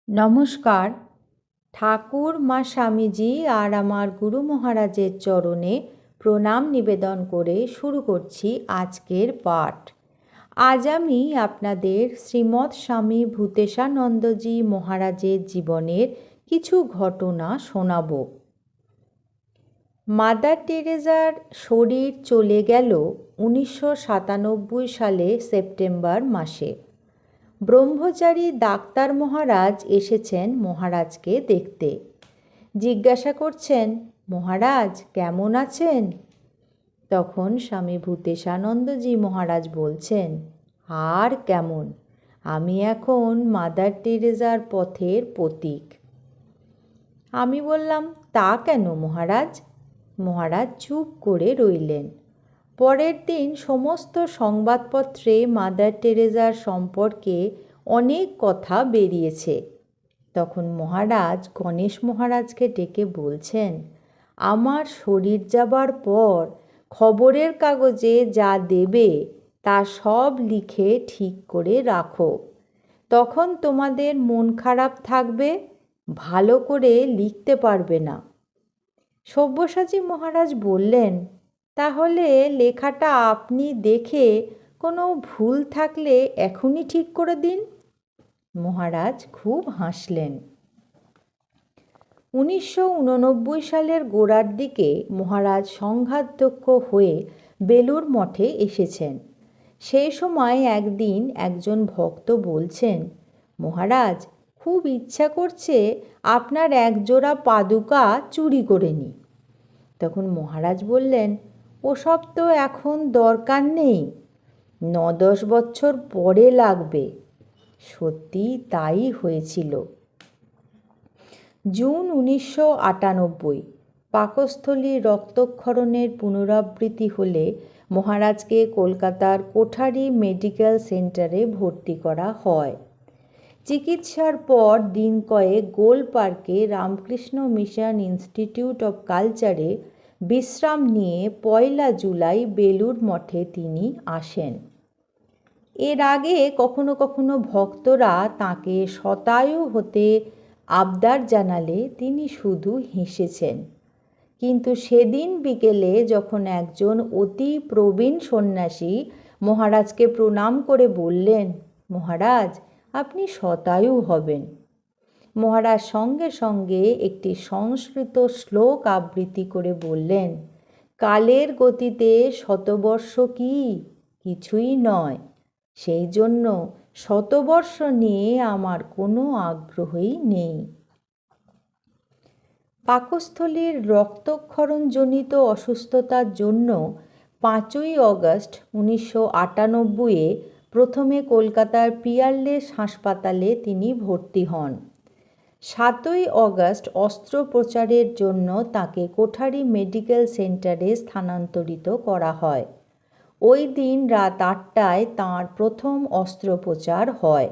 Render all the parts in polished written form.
নমস্কার। ঠাকুর মা স্বামীজি আর আমার গুরু মহারাজের চরণে প্রণাম নিবেদন করে শুরু করছি আজকের পাঠ। আজ আমি আপনাদের শ্রীমৎ স্বামী ভূতেশানন্দজি মহারাজের জীবনের কিছু ঘটনা শোনাব। মাদার টেরেজার শরীর চলে গেল 1997 সালে সেপ্টেম্বর মাসে। ব্রহ্মচারী ডাক্তার মহারাজ এসেছেন মহারাজকে দেখতে। জিজ্ঞাসা করছেন, মহারাজ কেমন আছেন? তখন স্বামী ভূতেশানন্দজি মহারাজ বলছেন, আর কেমন, আমি এখন মাদার টেরেজার পথের পথিক। আমি বললাম, তা কেন মহারাজ? মহারাজ চুপ করে রইলেন। পরের দিন সমস্ত সংবাদপত্রে মাদার টেরেজার সম্পর্কে অনেক কথা বেরিয়েছে। তখন মহারাজ গণেশ মহারাজকে ডেকে বলছেন, আমার শরীর যাবার পর খবরের কাগজে যা দেবে তা সব লিখে ঠিক করে রাখো। তখন তোমাদের মন খারাপ থাকবে, ভালো করে লিখতে পারবে না। সব্যসাচী মহারাজ বললেন, তাহলে লেখাটা আপনি দেখে কোনো ভুল থাকলে এখনই ঠিক করে দিন। মহারাজ খুব হাসলেন। 1989 সালের গোড়ার দিকে মহারাজ সংঘাধ্যক্ষ হয়ে বেলুড় মঠে এসেছেন। সেই সময় একদিন একজন ভক্ত বলছেন, মহারাজ খুব ইচ্ছা করছে আপনার একজোড়া পাদুকা চুরি করে নিই। তখন মহারাজ বললেন, ওসব তো এখন দরকার নেই, 9-10 বছর পরে লাগবে। সত্যি তাই হয়েছিল। জুন 1998 পাকস্থলী রক্তক্ষরণের পুনরাবৃত্তি হলে মহারাজকে কলকাতার কোঠারি মেডিকেল সেন্টারে ভর্তি করা হয়। চিকিৎসার পর দিন কয়েক গোল পার্কে রামকৃষ্ণ মিশন ইনস্টিটিউট অব কালচারে বিশ্রাম নিয়ে 1 জুলাই বেলুড় মঠে তিনি আসেন। এর আগে কখনো কখনো ভক্তরা তাঁকে শতায়ু হতে আবদার জানালে তিনি শুধু হেসেছেন। কিন্তু সেদিন বিকেলে যখন একজন অতি প্রবীণ সন্ন্যাসী মহারাজকে প্রণাম করে বললেন, মহারাজ আপনি শতায়ু হবেন, মহারাজ সঙ্গে সঙ্গে একটি সংস্কৃত শ্লোক আবৃত্তি করে বললেন, কালের গতিতে শতবর্ষ কি কিছুই নয়, সেই জন্য শতবর্ষ নিয়ে আমার কোনো আগ্রহই নেই। পাকস্থলীর রক্তক্ষরণজনিত অসুস্থতার জন্য 5ই অগস্ট 1998 প্রথমে কলকাতার পিয়ারলেস হাসপাতালে তিনি ভর্তি হন। 7ই অগস্ট অস্ত্রোপচারের জন্য তাকে কোঠারি মেডিকেল সেন্টারে স্থানান্তরিত করা হয়। ওই দিন রাত 8টায় তাঁর প্রথম অস্ত্রোপচার হয়।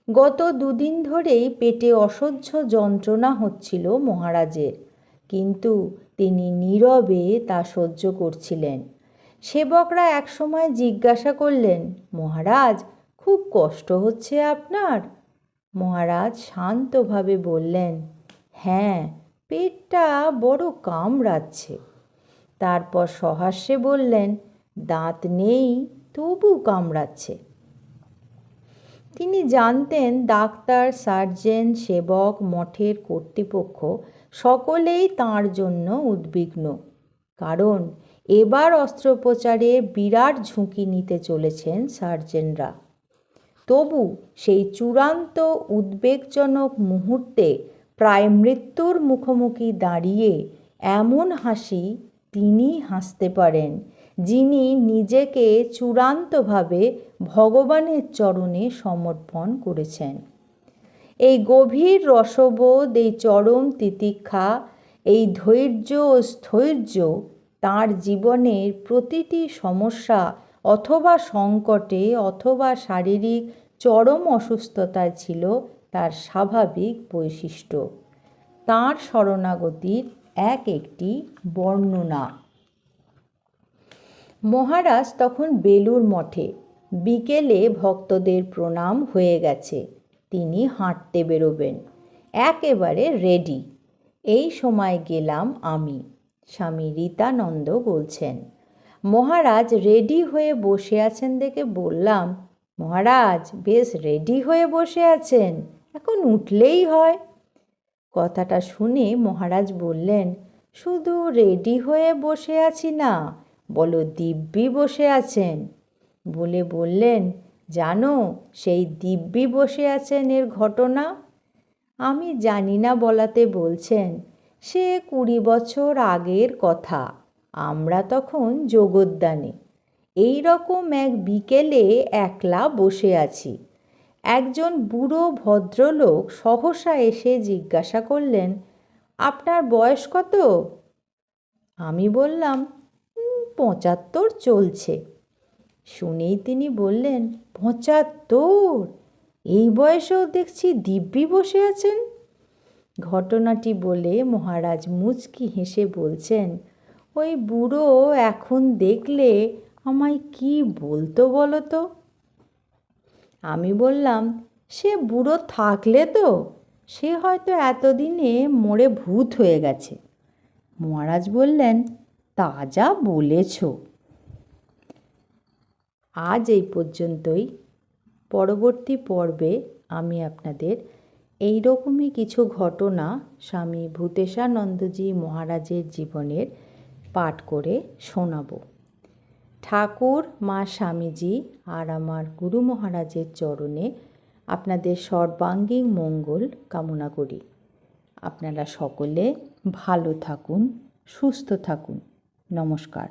গত 2 দিন ধরেই পেটে অসহ্য যন্ত্রণা হচ্ছিল মহারাজের, কিন্তু তিনি নীরবে তা সহ্য করছিলেন। সেবকরা একসময় জিজ্ঞাসা করলেন, মহারাজ খুব কষ্ট হচ্ছে আপনার? মহারাজ শান্তভাবে বললেন, হ্যাঁ, পেটটা বড় কামড়াচ্ছে। তারপর সহাস্যে বললেন, দাঁত নেই তবু কামড়াচ্ছে। তিনি জানতেন ডাক্তার, সার্জেন, সেবক, মঠের কর্তৃপক্ষ সকলেই তাঁর জন্য উদ্বিগ্ন, কারণ এবার অস্ত্রোপচারে বিরাট ঝুঁকি নিতে চলেছেন সার্জেনরা। তবু সেই চূড়ান্ত উদ্বেগজনক মুহূর্তে প্রায় মৃত্যুর মুখোমুখি দাঁড়িয়ে এমন হাসি তিনি হাসতে পারেন যিনি নিজেকে চূড়ান্তভাবে ভগবানের চরণে সমর্পণ করেছেন। এই গভীর রসবোধ, এই চরম তিতিক্ষা, এই ধৈর্য ও স্থৈর্য তাঁর জীবনের প্রতিটি সমস্যা অথবা সংকটে অথবা শারীরিক চরম অসুস্থতায় ছিল তার স্বাভাবিক বৈশিষ্ট্য, তাঁর শরণাগতির একটি বর্ণনা। মহারাজ তখন বেলুড় মঠে। বিকেলে ভক্তদের প্রণাম হয়ে গেছে। তিনি হাঁটতে বেরোবেন, একেবারে রেডি। এই সময় গেলাম আমি। স্বামী রীতানন্দ বলছেন। মহারাজ রেডি হয়ে বসে আছেন দেখে বললাম, মহারাজ বেশ রেডি হয়ে বসে আছেন, এখন উঠলেই হয়। কথাটা শুনে মহারাজ বললেন, শুধু রেডি হয়ে বসে আছি না, বলো দিব্যি বসে আছেন। বলে বললেন, জানো সেই দিব্যি বসে আছেন এর ঘটনা? আমি জানি না বলাতে বলছেন, সে 20 বছর আগের কথা। আমরা তখন যোগোদ্যানে এই রকম এক বিকেলে একলা বসে আছি। একজন বুড়ো ভদ্রলোক সহসা এসে জিজ্ঞাসা করলেন, আপনার বয়স কত? আমি বললাম, 75 চলছে। শুনেই তিনি বললেন, 75? এই বয়সেও দেখছি দিব্যি বসে আছেন। ঘটনাটি বলে মহারাজ মুচকি হেসে বলছেন, ওই বুড়ো এখন দেখলে আমায় কি বলতো বলো তো? আমি বললাম, সে বুড়ো থাকলে তো সে হয়তো এতদিনে মরে ভূত হয়ে গেছে। মহারাজ বললেন, তা যা বলেছ। আজ এই পর্যন্তই। পরবর্তী পর্বে আমি আপনাদের এই রকমই কিছু ঘটনা স্বামী ভূতেশানন্দজি মহারাজের জীবনের পাঠ করে শোনাব। ঠাকুর, মা স্বামীজি আর আমার গুরু মহারাজের চরণে আপনাদের সর্বাঙ্গীন মঙ্গল কামনা করি। আপনারা সকলে ভালো থাকুন, সুস্থ থাকুন। নমস্কার।